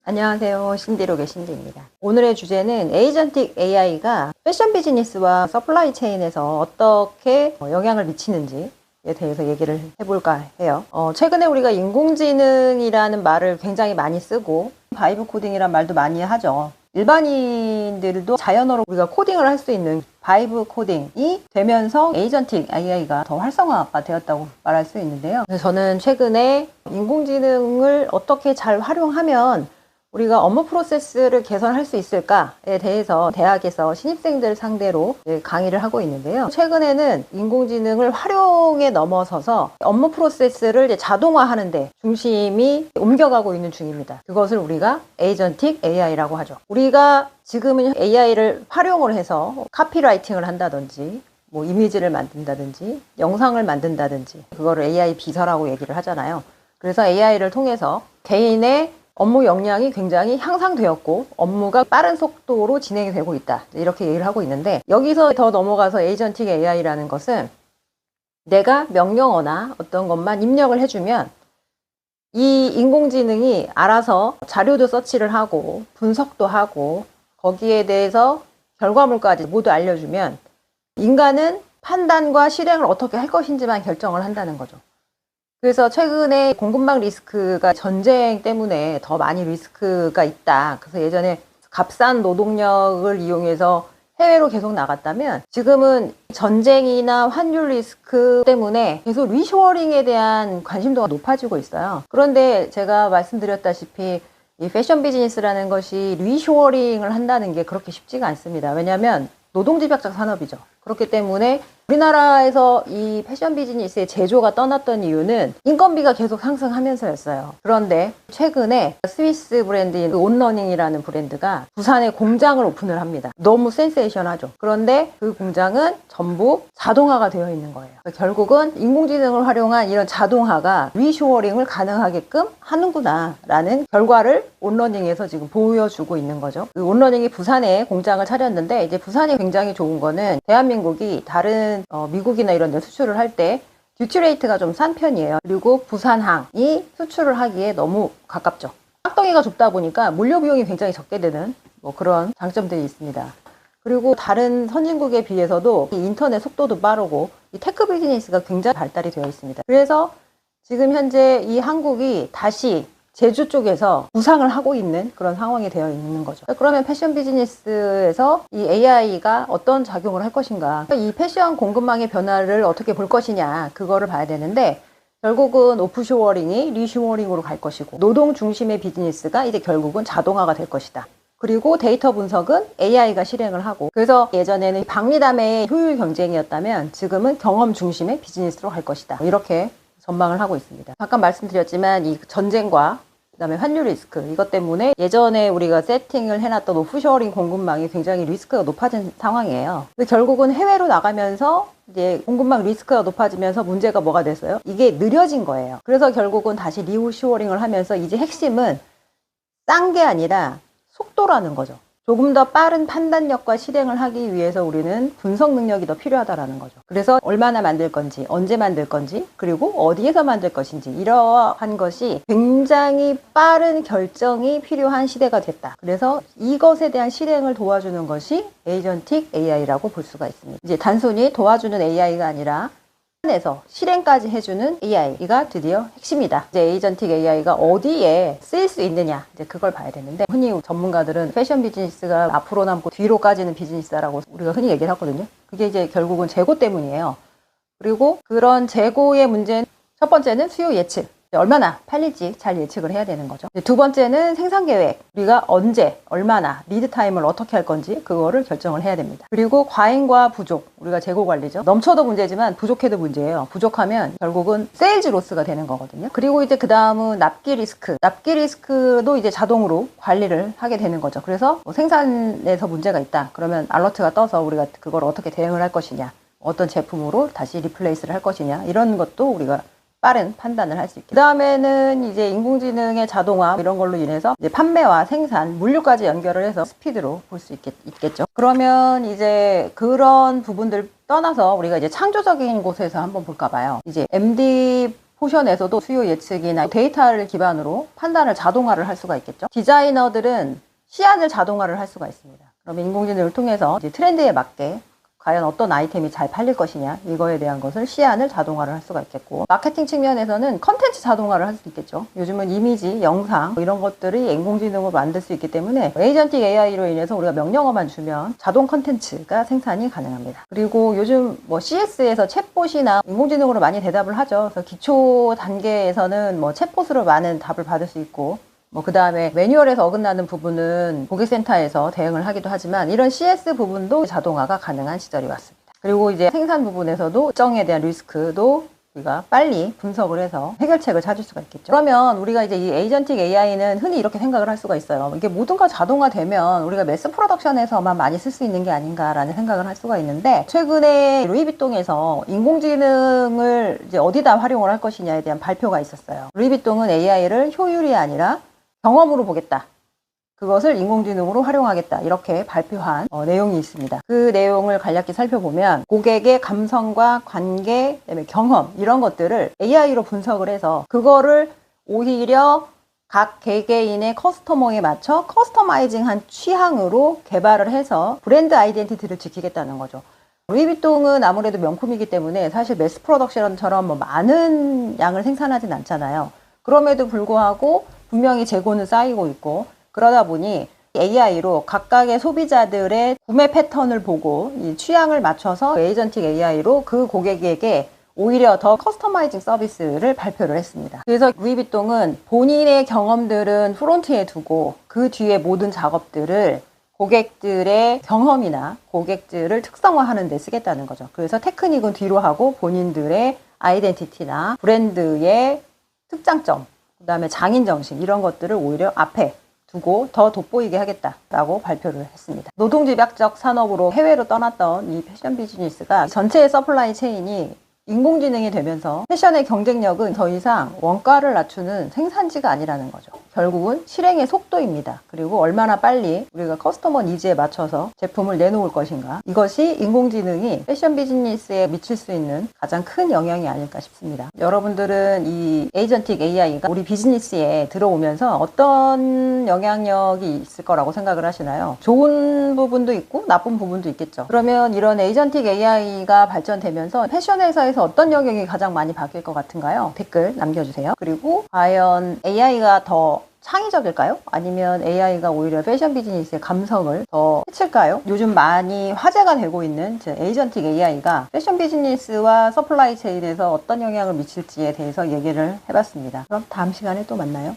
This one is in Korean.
안녕하세요. 신디록의 신디입니다. 오늘의 주제는 에이전틱 AI가 패션 비즈니스와 서플라이 체인에서 어떻게 영향을 미치는지에 대해서 얘기를 해볼까 해요. 최근에 우리가 인공지능이라는 말을 굉장히 많이 쓰고 바이브 코딩이란 말도 많이 하죠. 일반인들도 자연어로 우리가 코딩을 할 수 있는 바이브 코딩이 되면서 에이전틱 AI가 더 활성화가 되었다고 말할 수 있는데요. 그래서 저는 최근에 인공지능을 어떻게 잘 활용하면 우리가 업무 프로세스를 개선할 수 있을까에 대해서 대학에서 신입생들 상대로 강의를 하고 있는데요. 최근에는 인공지능을 활용에 넘어서서 업무 프로세스를 자동화하는 데 중심이 옮겨가고 있는 중입니다. 그것을 우리가 에이전틱 AI라고 하죠. 우리가 지금은 AI를 활용을 해서 카피라이팅을 한다든지 이미지를 만든다든지 영상을 만든다든지 그거를 AI 비서라고 얘기를 하잖아요. 그래서 AI를 통해서 개인의 업무 역량이 굉장히 향상되었고 업무가 빠른 속도로 진행이 되고 있다, 이렇게 얘기를 하고 있는데, 여기서 더 넘어가서 에이전틱 AI라는 것은 내가 명령어나 어떤 것만 입력을 해주면 이 인공지능이 알아서 자료도 서치를 하고 분석도 하고 거기에 대해서 결과물까지 모두 알려주면 인간은 판단과 실행을 어떻게 할 것인지만 결정을 한다는 거죠. 그래서 최근에 공급망 리스크가 전쟁 때문에 더 많이 리스크가 있다. 그래서 예전에 값싼 노동력을 이용해서 해외로 계속 나갔다면 지금은 전쟁이나 환율 리스크 때문에 계속 리쇼어링에 대한 관심도가 높아지고 있어요. 그런데 제가 말씀드렸다시피 이 패션 비즈니스라는 것이 리쇼어링을 한다는 게 그렇게 쉽지가 않습니다. 왜냐하면 노동집약적 산업이죠. 그렇기 때문에 우리나라에서 이 패션 비즈니스의 제조가 떠났던 이유는 인건비가 계속 상승하면서였어요. 그런데 최근에 스위스 브랜드인 온러닝이라는 브랜드가 부산에 공장을 오픈을 합니다. 너무 센세이션하죠. 그런데 그 공장은 전부 자동화가 되어 있는 거예요. 결국은 인공지능을 활용한 이런 자동화가 리쇼어링을 가능하게끔 하는구나 라는 결과를 온러닝에서 지금 보여주고 있는 거죠. 그 온러닝이 부산에 공장을 차렸는데, 이제 부산이 굉장히 좋은 거는 대한민국이 다른 미국이나 이런 데 수출을 할 때 듀티 레이트가 좀 싼 편이에요. 그리고 부산항이 수출을 하기에 너무 가깝죠. 땅덩이가 좁다 보니까 물류 비용이 굉장히 적게 되는 그런 장점들이 있습니다. 그리고 다른 선진국에 비해서도 이 인터넷 속도도 빠르고 이 테크 비즈니스가 굉장히 발달이 되어 있습니다. 그래서 지금 현재 이 한국이 다시 제주 쪽에서 부상을 하고 있는 그런 상황이 되어 있는 거죠. 그러면 패션 비즈니스에서 이 AI가 어떤 작용을 할 것인가, 이 패션 공급망의 변화를 어떻게 볼 것이냐, 그거를 봐야 되는데, 결국은 오프쇼어링이 리쇼어링으로 갈 것이고 노동 중심의 비즈니스가 이제 결국은 자동화가 될 것이다. 그리고 데이터 분석은 AI가 실행을 하고, 그래서 예전에는 박리담의 효율 경쟁이었다면 지금은 경험 중심의 비즈니스로 갈 것이다, 이렇게 전망을 하고 있습니다. 아까 말씀드렸지만 이 전쟁과 그다음에 환율 리스크, 이것 때문에 예전에 우리가 세팅을 해놨던 오프쇼어링 공급망이 굉장히 리스크가 높아진 상황이에요. 근데 결국은 해외로 나가면서 이제 공급망 리스크가 높아지면서 문제가 뭐가 됐어요? 이게 느려진 거예요. 그래서 결국은 다시 리쇼어링을 하면서 이제 핵심은 싼 게 아니라 속도라는 거죠. 조금 더 빠른 판단력과 실행을 하기 위해서 우리는 분석 능력이 더 필요하다라는 거죠. 그래서 얼마나 만들 건지, 언제 만들 건지, 그리고 어디에서 만들 것인지, 이러한 것이 굉장히 빠른 결정이 필요한 시대가 됐다. 그래서 이것에 대한 실행을 도와주는 것이 에이전틱 AI라고 볼 수가 있습니다. 이제 단순히 도와주는 AI가 아니라 에서 실행까지 해주는 AI가 드디어 핵심이다. 이제 에이전틱 AI가 어디에 쓰일 수 있느냐, 이제 그걸 봐야 되는데, 흔히 전문가들은 패션 비즈니스가 앞으로 남고 뒤로 까지는 비즈니스라고 우리가 흔히 얘기를 하거든요. 그게 이제 결국은 재고 때문이에요. 그리고 그런 재고의 문제는 첫 번째는 수요 예측, 얼마나 팔릴지 잘 예측을 해야 되는 거죠. 두 번째는 생산 계획, 우리가 언제, 얼마나, 리드 타임을 어떻게 할 건지 그거를 결정을 해야 됩니다. 그리고 과잉과 부족, 우리가 재고 관리죠. 넘쳐도 문제지만 부족해도 문제예요. 부족하면 결국은 세일즈 로스가 되는 거거든요. 그리고 이제 그 다음은 납기 리스크, 납기 리스크도 이제 자동으로 관리를 하게 되는 거죠. 그래서 생산에서 문제가 있다 그러면 알러트가 떠서 우리가 그걸 어떻게 대응을 할 것이냐, 어떤 제품으로 다시 리플레이스를 할 것이냐, 이런 것도 우리가 빠른 판단을 할 수 있게. 그 다음에는 이제 인공지능의 자동화 이런 걸로 인해서 이제 판매와 생산, 물류까지 연결을 해서 스피드로 볼 수 있겠죠. 그러면 이제 그런 부분들 떠나서 우리가 이제 창조적인 곳에서 한번 볼까 봐요. 이제 MD 포션에서도 수요 예측이나 데이터를 기반으로 판단을 자동화를 할 수가 있겠죠. 디자이너들은 시안을 자동화를 할 수가 있습니다. 그러면 인공지능을 통해서 이제 트렌드에 맞게 과연 어떤 아이템이 잘 팔릴 것이냐, 이거에 대한 것을 시안을 자동화를 할 수가 있겠고, 마케팅 측면에서는 컨텐츠 자동화를 할 수 있겠죠. 요즘은 이미지, 영상 이런 것들이 인공지능으로 만들 수 있기 때문에 에이전틱 AI로 인해서 우리가 명령어만 주면 자동 컨텐츠가 생산이 가능합니다. 그리고 요즘 뭐 CS에서 챗봇이나 인공지능으로 많이 대답을 하죠. 그래서 기초 단계에서는 뭐 챗봇으로 많은 답을 받을 수 있고, 그 다음에 매뉴얼에서 어긋나는 부분은 고객센터에서 대응을 하기도 하지만 이런 CS 부분도 자동화가 가능한 시절이 왔습니다. 그리고 이제 생산 부분에서도 일정에 대한 리스크도 우리가 빨리 분석을 해서 해결책을 찾을 수가 있겠죠. 그러면 우리가 이제 이 에이전틱 AI는 흔히 이렇게 생각을 할 수가 있어요. 이게 모든 걸 자동화되면 우리가 매스 프로덕션에서만 많이 쓸 수 있는 게 아닌가라는 생각을 할 수가 있는데, 최근에 루이비통에서 인공지능을 이제 어디다 활용을 할 것이냐에 대한 발표가 있었어요. 루이비통은 AI를 효율이 아니라 경험으로 보겠다. 그것을 인공지능으로 활용하겠다. 이렇게 발표한 내용이 있습니다. 그 내용을 간략히 살펴보면 고객의 감성과 관계, 그다음에 경험 이런 것들을 AI로 분석을 해서 그거를 오히려 각 개개인의 커스터머에 맞춰 커스터마이징한 취향으로 개발을 해서 브랜드 아이덴티티를 지키겠다는 거죠. 루이비통은 아무래도 명품이기 때문에 사실 매스 프로덕션처럼 뭐 많은 양을 생산하진 않잖아요. 그럼에도 불구하고 분명히 재고는 쌓이고 있고, 그러다 보니 AI로 각각의 소비자들의 구매 패턴을 보고 이 취향을 맞춰서 에이전틱 AI로 그 고객에게 오히려 더 커스터마이징 서비스를 발표를 했습니다. 그래서 루이비통은 본인의 경험들은 프론트에 두고 그 뒤에 모든 작업들을 고객들의 경험이나 고객들을 특성화하는 데 쓰겠다는 거죠. 그래서 테크닉은 뒤로 하고 본인들의 아이덴티티나 브랜드의 특장점, 그 다음에 장인정신 이런 것들을 오히려 앞에 두고 더 돋보이게 하겠다라고 발표를 했습니다. 노동집약적 산업으로 해외로 떠났던 이 패션 비즈니스가 전체의 서플라이 체인이 인공지능이 되면서 패션의 경쟁력은 더 이상 원가를 낮추는 생산지가 아니라는 거죠. 결국은 실행의 속도입니다. 그리고 얼마나 빨리 우리가 커스터머 니즈에 맞춰서 제품을 내놓을 것인가. 이것이 인공지능이 패션 비즈니스에 미칠 수 있는 가장 큰 영향이 아닐까 싶습니다. 여러분들은 이 에이전틱 AI가 우리 비즈니스에 들어오면서 어떤 영향력이 있을 거라고 생각을 하시나요? 좋은 부분도 있고 나쁜 부분도 있겠죠. 그러면 이런 에이전틱 AI가 발전되면서 패션 회사에서 어떤 영역이 가장 많이 바뀔 것 같은가요? 댓글 남겨주세요. 그리고 과연 AI가 더 창의적일까요? 아니면 AI가 오히려 패션 비즈니스의 감성을 더 해칠까요? 요즘 많이 화제가 되고 있는 에이전틱 AI가 패션 비즈니스와 서플라이 체인에서 어떤 영향을 미칠지에 대해서 얘기를 해봤습니다. 그럼 다음 시간에 또 만나요.